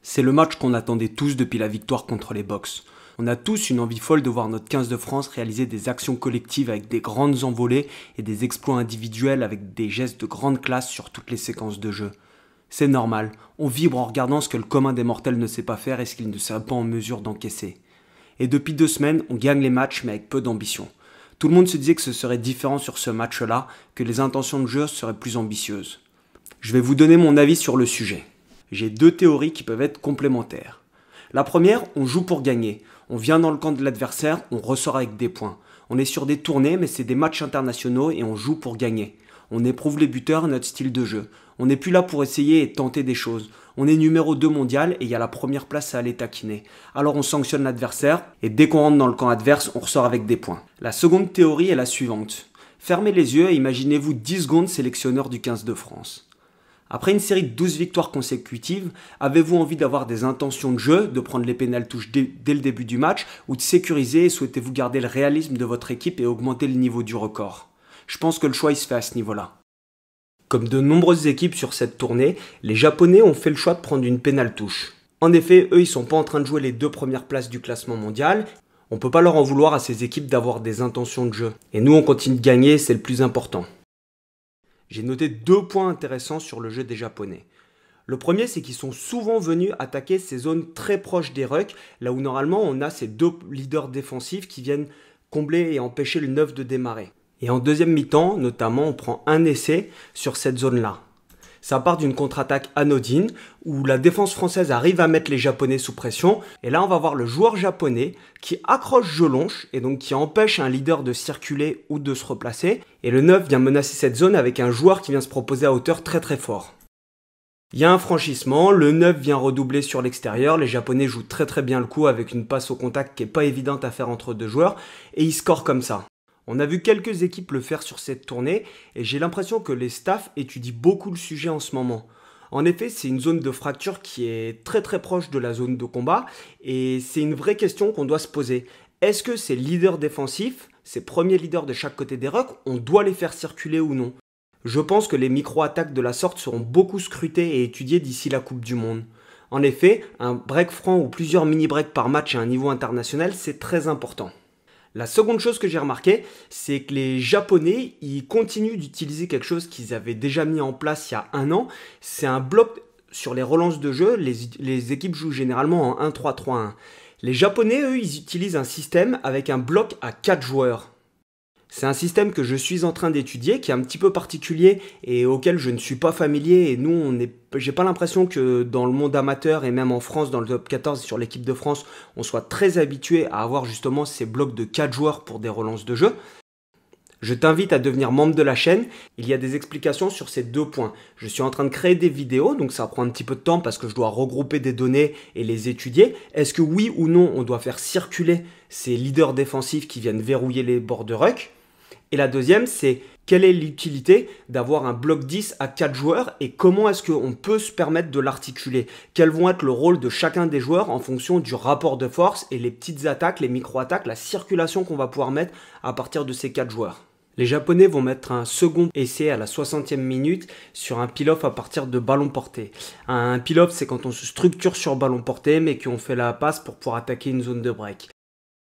C'est le match qu'on attendait tous depuis la victoire contre les Box. On a tous une envie folle de voir notre 15 de France réaliser des actions collectives avec des grandes envolées et des exploits individuels avec des gestes de grande classe sur toutes les séquences de jeu. C'est normal, on vibre en regardant ce que le commun des mortels ne sait pas faire et ce qu'il ne serait pas en mesure d'encaisser. Et depuis 2 semaines, on gagne les matchs mais avec peu d'ambition. Tout le monde se disait que ce serait différent sur ce match-là, que les intentions de jeu seraient plus ambitieuses. Je vais vous donner mon avis sur le sujet. J'ai 2 théories qui peuvent être complémentaires. La première, on joue pour gagner. On vient dans le camp de l'adversaire, on ressort avec des points. On est sur des tournées, mais c'est des matchs internationaux et on joue pour gagner. On éprouve les buteurs et notre style de jeu. On n'est plus là pour essayer et tenter des choses. On est numéro 2 mondial et il y a la première place à aller taquiner. Alors on sanctionne l'adversaire et dès qu'on rentre dans le camp adverse, on ressort avec des points. La seconde théorie est la suivante. Fermez les yeux et imaginez-vous 10 secondes sélectionneur du 15 de France. Après une série de 12 victoires consécutives, avez-vous envie d'avoir des intentions de jeu, de prendre les pénaltouches dès le début du match, ou de sécuriser et souhaitez-vous garder le réalisme de votre équipe et augmenter le niveau du record? Je pense que le choix il se fait à ce niveau-là. Comme de nombreuses équipes sur cette tournée, les Japonais ont fait le choix de prendre une pénaltouche. En effet, eux ils sont pas en train de jouer les 2 premières places du classement mondial. On peut pas leur en vouloir à ces équipes d'avoir des intentions de jeu. Et nous on continue de gagner, c'est le plus important. J'ai noté 2 points intéressants sur le jeu des Japonais. Le premier, c'est qu'ils sont souvent venus attaquer ces zones très proches des rucks, là où normalement on a ces 2 leaders défensifs qui viennent combler et empêcher le 9 de démarrer. Et en deuxième mi-temps, notamment, on prend un essai sur cette zone-là. Ça part d'une contre-attaque anodine où la défense française arrive à mettre les Japonais sous pression. Et là, on va voir le joueur japonais qui accroche Jelonch et donc qui empêche un leader de circuler ou de se replacer. Et le 9 vient menacer cette zone avec un joueur qui vient se proposer à hauteur très très fort. Il y a un franchissement, le 9 vient redoubler sur l'extérieur, les Japonais jouent très très bien le coup avec une passe au contact qui n'est pas évidente à faire entre 2 joueurs et ils scorent comme ça. On a vu quelques équipes le faire sur cette tournée et j'ai l'impression que les staffs étudient beaucoup le sujet en ce moment. En effet, c'est une zone de fracture qui est très très proche de la zone de combat et c'est une vraie question qu'on doit se poser. Est-ce que ces leaders défensifs, ces premiers leaders de chaque côté des rucks, on doit les faire circuler ou non? Je pense que les micro-attaques de la sorte seront beaucoup scrutées et étudiées d'ici la Coupe du Monde. En effet, un break franc ou plusieurs mini-breaks par match à un niveau international, c'est très important. La seconde chose que j'ai remarqué, c'est que les Japonais, ils continuent d'utiliser quelque chose qu'ils avaient déjà mis en place il y a 1 an. C'est un bloc sur les relances de jeu. Les équipes jouent généralement en 1-3-3-1. Les Japonais, eux, ils utilisent un système avec un bloc à 4 joueurs. C'est un système que je suis en train d'étudier, qui est un petit peu particulier et auquel je ne suis pas familier. Et nous, j'ai pas l'impression que dans le monde amateur et même en France, dans le top 14 sur l'équipe de France, on soit très habitué à avoir justement ces blocs de 4 joueurs pour des relances de jeu. Je t'invite à devenir membre de la chaîne. Il y a des explications sur ces 2 points. Je suis en train de créer des vidéos, donc ça prend un petit peu de temps parce que je dois regrouper des données et les étudier. Est-ce que oui ou non, on doit faire circuler ces leaders défensifs qui viennent verrouiller les bords de ruck? Et la deuxième, c'est quelle est l'utilité d'avoir un bloc 10 à 4 joueurs et comment est-ce qu'on peut se permettre de l'articuler? Quels vont être le rôle de chacun des joueurs en fonction du rapport de force et les petites attaques, les micro-attaques, la circulation qu'on va pouvoir mettre à partir de ces 4 joueurs? Les Japonais vont mettre un second essai à la 60e minute sur un peel-off à partir de ballon porté. Un peel-off, c'est quand on se structure sur ballon porté mais qu'on fait la passe pour pouvoir attaquer une zone de break.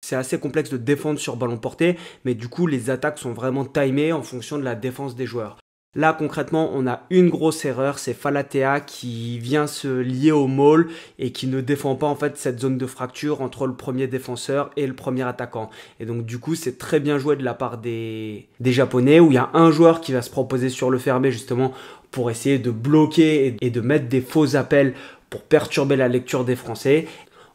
C'est assez complexe de défendre sur ballon porté, mais du coup les attaques sont vraiment timées en fonction de la défense des joueurs. Là concrètement on a une grosse erreur, c'est Falatea qui vient se lier au maul et qui ne défend pas en fait cette zone de fracture entre le premier défenseur et le premier attaquant. Et donc du coup c'est très bien joué de la part des Japonais où il y a un joueur qui va se proposer sur le fermé justement pour essayer de bloquer et de mettre des faux appels pour perturber la lecture des Français.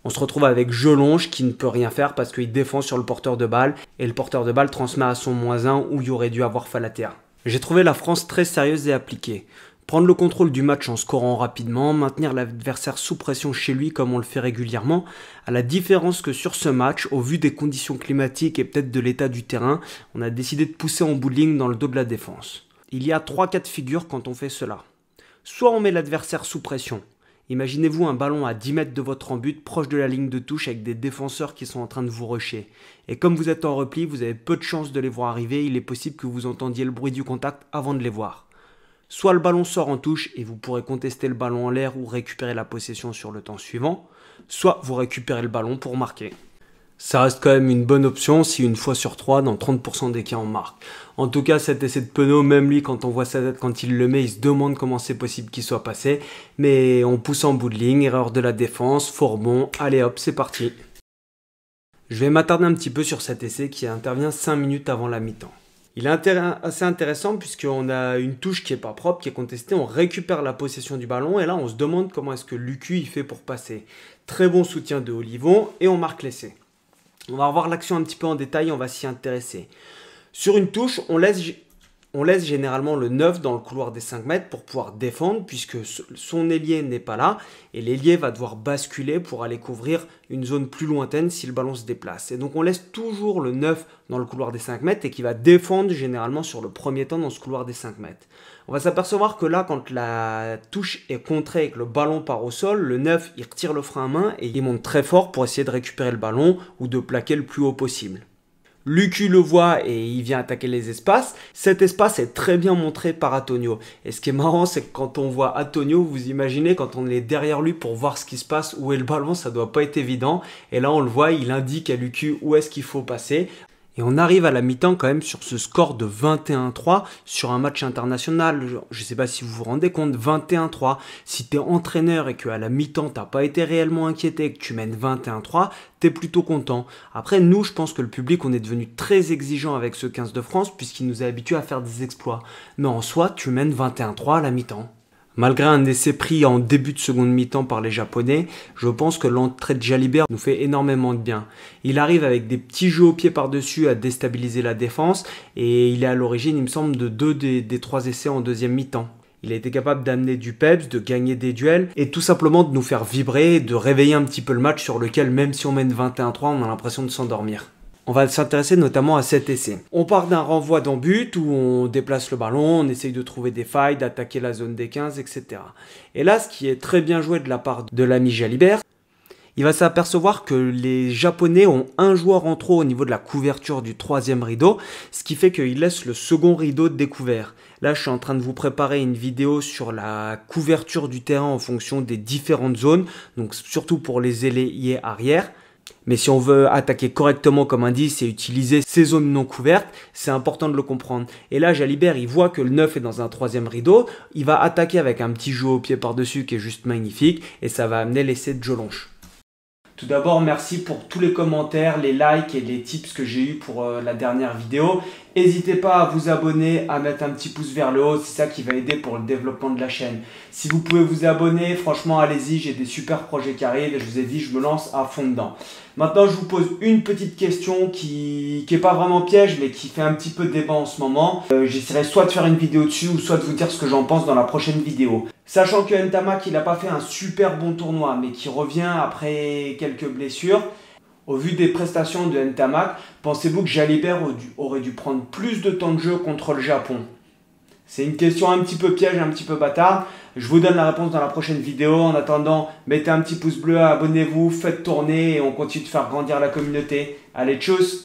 On se retrouve avec Jelonch qui ne peut rien faire parce qu'il défend sur le porteur de balle et le porteur de balle transmet à son -1 où il aurait dû avoir Falatea. J'ai trouvé la France très sérieuse et appliquée. Prendre le contrôle du match en scorant rapidement, maintenir l'adversaire sous pression chez lui comme on le fait régulièrement, à la différence que sur ce match, au vu des conditions climatiques et peut-être de l'état du terrain, on a décidé de pousser en bout de ligne dans le dos de la défense. Il y a 3 cas de figure quand on fait cela. Soit on met l'adversaire sous pression. Imaginez-vous un ballon à 10 mètres de votre en-but, proche de la ligne de touche avec des défenseurs qui sont en train de vous rusher. Et comme vous êtes en repli, vous avez peu de chances de les voir arriver, il est possible que vous entendiez le bruit du contact avant de les voir. Soit le ballon sort en touche et vous pourrez contester le ballon en l'air ou récupérer la possession sur le temps suivant, soit vous récupérez le ballon pour marquer. Ça reste quand même une bonne option si une fois sur 3, dans 30% des cas, on marque. En tout cas, cet essai de Penaud, même lui, quand on voit sa tête, quand il le met, il se demande comment c'est possible qu'il soit passé. Mais on pousse en bout de ligne, erreur de la défense, fort bon, allez hop, c'est parti. Je vais m'attarder un petit peu sur cet essai qui intervient 5 minutes avant la mi-temps. Il est assez intéressant puisqu'on a une touche qui n'est pas propre, qui est contestée, on récupère la possession du ballon et là on se demande comment est-ce que Lucu il fait pour passer. Très bon soutien de Olivon et on marque l'essai. On va revoir l'action un petit peu en détail, on va s'y intéresser. Sur une touche, on laisse généralement le 9 dans le couloir des 5 mètres pour pouvoir défendre puisque son ailier n'est pas là et l'ailier va devoir basculer pour aller couvrir une zone plus lointaine si le ballon se déplace. Et donc on laisse toujours le 9 dans le couloir des 5 mètres et qui va défendre généralement sur le premier temps dans ce couloir des 5 mètres. On va s'apercevoir que là, quand la touche est contrée et que le ballon part au sol, le 9 il retire le frein à main et il monte très fort pour essayer de récupérer le ballon ou de plaquer le plus haut possible. Lucu le voit et il vient attaquer les espaces. Cet espace est très bien montré par Antonio. Et ce qui est marrant, c'est que quand on voit Antonio, vous imaginez quand on est derrière lui pour voir ce qui se passe, où est le ballon, ça doit pas être évident. Et là, on le voit, il indique à Lucu où est-ce qu'il faut passer. Et on arrive à la mi-temps quand même sur ce score de 21-3 sur un match international. Je ne sais pas si vous vous rendez compte, 21-3. Si tu es entraîneur et qu'à la mi-temps, tu n'as pas été réellement inquiété et que tu mènes 21-3, tu es plutôt content. Après, nous, je pense que le public, on est devenu très exigeant avec ce 15 de France puisqu'il nous a habitués à faire des exploits. Mais en soi, tu mènes 21-3 à la mi-temps. Malgré un essai pris en début de seconde mi-temps par les Japonais, je pense que l'entrée de Jalibert nous fait énormément de bien. Il arrive avec des petits jeux au pied par-dessus à déstabiliser la défense et il est à l'origine, il me semble, de 2 des 3 essais en deuxième mi-temps. Il a été capable d'amener du peps, de gagner des duels et tout simplement de nous faire vibrer, de réveiller un petit peu le match sur lequel, même si on mène 21-3, on a l'impression de s'endormir. On va s'intéresser notamment à cet essai. On part d'un renvoi dans but où on déplace le ballon, on essaye de trouver des failles, d'attaquer la zone des 15, etc. Et là, ce qui est très bien joué de la part de l'ami Jalibert, il va s'apercevoir que les Japonais ont un joueur en trop au niveau de la couverture du troisième rideau, ce qui fait qu'il laisse le second rideau découvert. Là, je suis en train de vous préparer une vidéo sur la couverture du terrain en fonction des différentes zones, donc surtout pour les ailiers arrière. Mais si on veut attaquer correctement comme indice et utiliser ces zones non couvertes, c'est important de le comprendre. Et là, Jalibert, il voit que le 9 est dans un troisième rideau. Il va attaquer avec un petit jeu au pied par-dessus qui est juste magnifique. Et ça va amener l'essai de Jolonche. Tout d'abord, merci pour tous les commentaires, les likes et les tips que j'ai eu pour la dernière vidéo. N'hésitez pas à vous abonner, à mettre un petit pouce vers le haut, c'est ça qui va aider pour le développement de la chaîne. Si vous pouvez vous abonner, franchement, allez-y, j'ai des super projets qui arrivent et je vous ai dit, je me lance à fond dedans. Maintenant, je vous pose une petite question qui n'est pas vraiment piège, mais qui fait un petit peu débat en ce moment. J'essaierai soit de faire une vidéo dessus ou soit de vous dire ce que j'en pense dans la prochaine vidéo. Sachant que Ntamak, il n'a pas fait un super bon tournoi, mais qui revient après quelques blessures. Au vu des prestations de Ntamak, pensez-vous que Jalibert aurait dû prendre plus de temps de jeu contre le Japon? C'est une question un petit peu piège, un petit peu bâtard. Je vous donne la réponse dans la prochaine vidéo. En attendant, mettez un petit pouce bleu, abonnez-vous, faites tourner et on continue de faire grandir la communauté. Allez, tchuss!